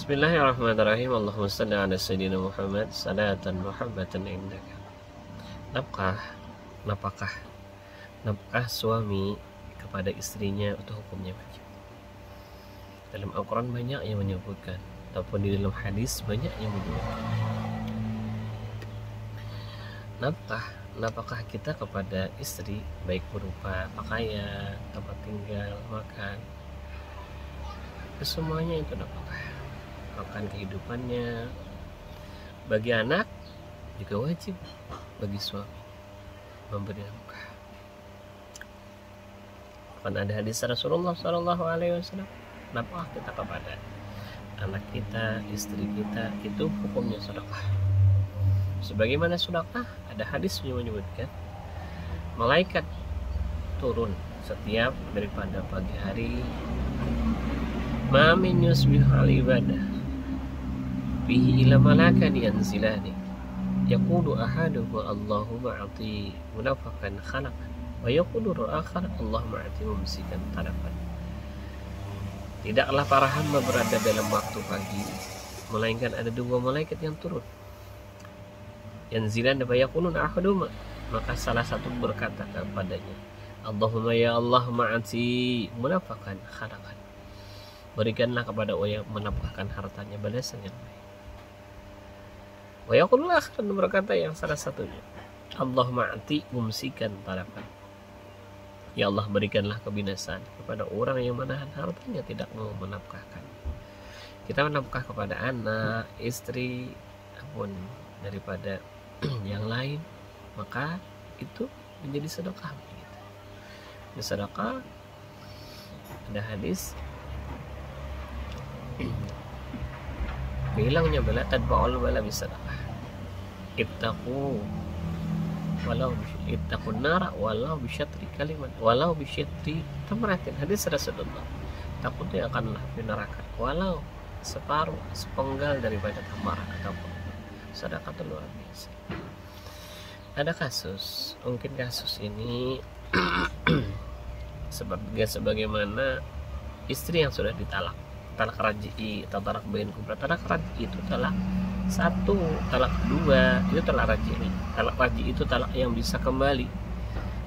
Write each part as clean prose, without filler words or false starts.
Bismillahirrahmanirrahim. Allahumma shalli ala sayyidina Muhammad salatan muhammatan indaka. Napakah suami kepada istrinya itu hukumnya wajib. Dalam Al-Quran banyak yang menyebutkan, ataupun di dalam hadis banyak yang menyebutkan. Nafkah kita kepada istri, baik berupa pakaian, tempat tinggal, makan, semuanya itu nafkah. Makan kehidupannya. Bagi anak juga wajib bagi suami memberi nafkah. Kan ada hadis Rasulullah SAW, nafkah kita kepada anak kita, istri kita itu hukumnya sedekah. Sebagaimana sedekah, ada hadis yang menyebutkan malaikat turun setiap daripada pagi hari. Ma min yusbihu al-ibadah bihi ila malakan yanzilani yaqulu ahaduhu Allahumma a'ti munafakan khalaqan wa yaqulu al-akhar Allahumma a'ti mumsikan talafan. Tidaklah para hamba berada dalam waktu pagi melainkan ada dua malaikat yang turun. Yanzilan wa yaqulun ahaduhuma, maka salah satu berkata kepadanya, Allahumma ya Allah ma'ati munafakan khalaqan, berikanlah kepada orang yang menafkahkan hartanya balasan yang baik. Wa yaqulul akhar, berkata yang salah satunya, Allahumma ati mumsikan talafan, ya Allah berikanlah kebinasaan kepada orang yang menahan hartanya tidak mau menafkahkan. Kita menafkah kepada anak, istri, apapun daripada yang lain, maka itu menjadi sedekah. Di sedekah ada hadis bilangnya bala tadba'ul bala bisadaqah, ittaqun nara walau bisyatri kalimat walau bisyatri tamratin. Hadis Rasulullah, takutnya akanlah di neraka walau sepenggal daripada tamar ataupun sedekah luar biasa. Ada kasus, mungkin kasus ini sebagaimana istri yang sudah ditalak, talak raj'i atau talak bain kubra. Talak raj'i itu talak satu, talak dua itu talak raj'i. Talak raj'i itu talak yang bisa kembali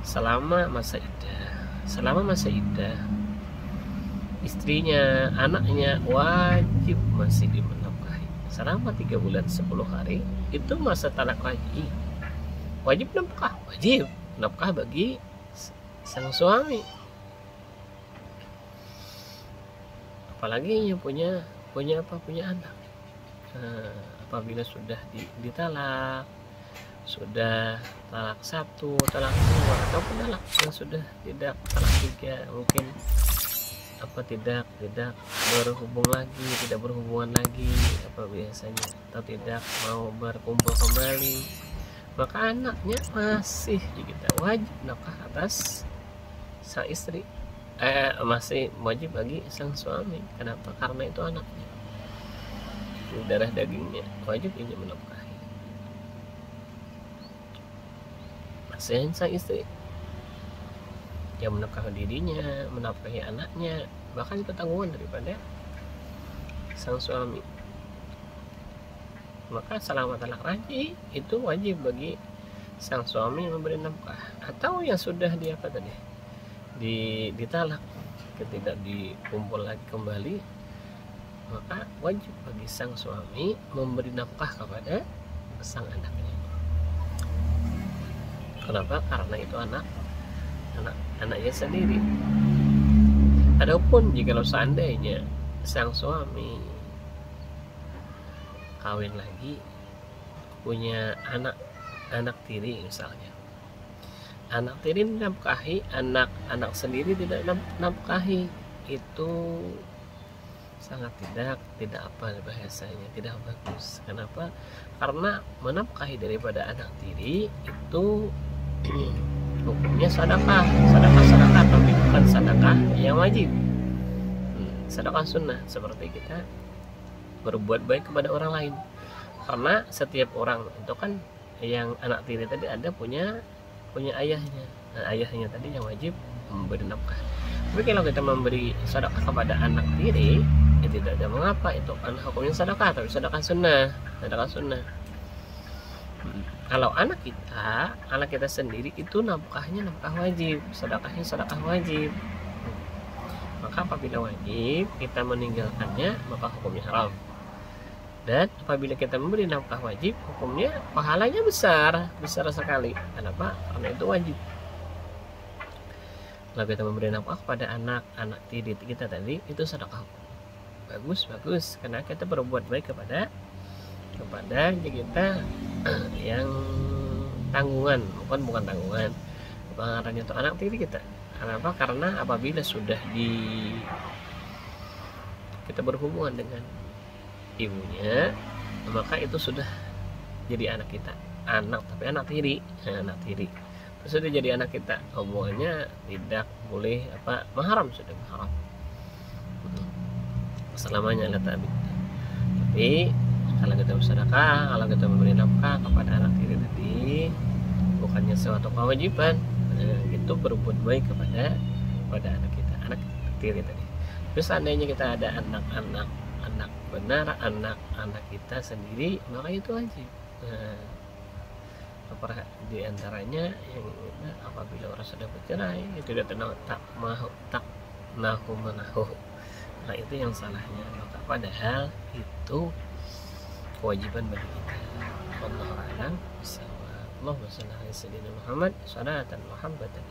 selama masa iddah. Selama masa iddah, istrinya, anaknya wajib masih dimenafkahi selama 3 bulan 10 hari. Itu masa talak raj'i. Wajib nafkah bagi sang suami. Apalagi yang punya anak. Apabila sudah ditalak, sudah talak 1, talak 2, ataupun talak yang sudah tidak talak 3, mungkin tidak berhubungan lagi biasanya, atau tidak mau berkumpul kembali, maka anaknya masih kita wajib nafkah atas sang istri. Masih wajib bagi sang suami. Kenapa? Karena itu anaknya, darah dagingnya, wajib ini menafkahi. Masih sang istri yang menafkahi dirinya, menafkahi anaknya, bahkan ketanggungan daripada sang suami. Maka selama talak raj'i itu wajib bagi sang suami memberi nafkah. Atau yang sudah ditalak, ketika dikumpul lagi kembali, maka wajib bagi sang suami memberi nafkah kepada sang anaknya. Kenapa? Karena itu anaknya sendiri. Adapun jika seandainya sang suami kawin lagi, punya anak tiri misalnya, anak tiri nafkahi, anak sendiri tidak nafkahi, itu sangat tidak bahasanya, tidak bagus. Kenapa? Karena menafkahi daripada anak tiri itu hukumnya sedekah, tapi bukan sedekah yang wajib. Sedekah sunnah, seperti kita berbuat baik kepada orang lain. Karena setiap orang itu kan, yang anak tiri tadi ada punya ayahnya. Nah, ayahnya tadi yang wajib memberi nafkah. Tapi kalau kita memberi sedekah kepada anak tiri, ya tidak ada mengapa, itu kan hukumnya sedekah, tapi sedekah sunnah, sedekah sunnah. Kalau anak kita sendiri itu nafkahnya nafkah wajib, sedekahnya sedekah wajib. Maka apabila wajib kita meninggalkannya, maka hukumnya haram. Dan apabila kita memberi nafkah wajib, hukumnya pahalanya besar sekali. Kenapa? Karena itu wajib. Kalau kita memberi nafkah kepada anak tiri kita tadi, itu sedekah. Bagus, karena kita berbuat baik kepada kita yang tanggungan, bukan tanggungan, pengarangnya itu anak tiri kita. Kenapa? Karena apabila sudah kita berhubungan dengan ibunya, maka itu sudah jadi anak kita, tapi anak tiri, terus sudah jadi anak kita, hubungannya tidak boleh mahram, sudah mahram selamanya lah. Tapi kalau kita bersedekah, kalau kita memberi nafkah kepada anak tiri tadi, bukannya suatu kewajiban, itu berbuat baik kepada anak kita, anak tiri tadi. Terus seandainya kita ada anak benar, anak kita sendiri, maka itu wajib. Di antaranya yang apabila orang sudah bercerai, tidak nahu menahu. Nah, itu yang salahnya. Maka padahal itu kewajiban bagi kita. Wallahu a'lam bishawab. Allahumma shalli ala sayyidina Muhammad salatan Muhammadan.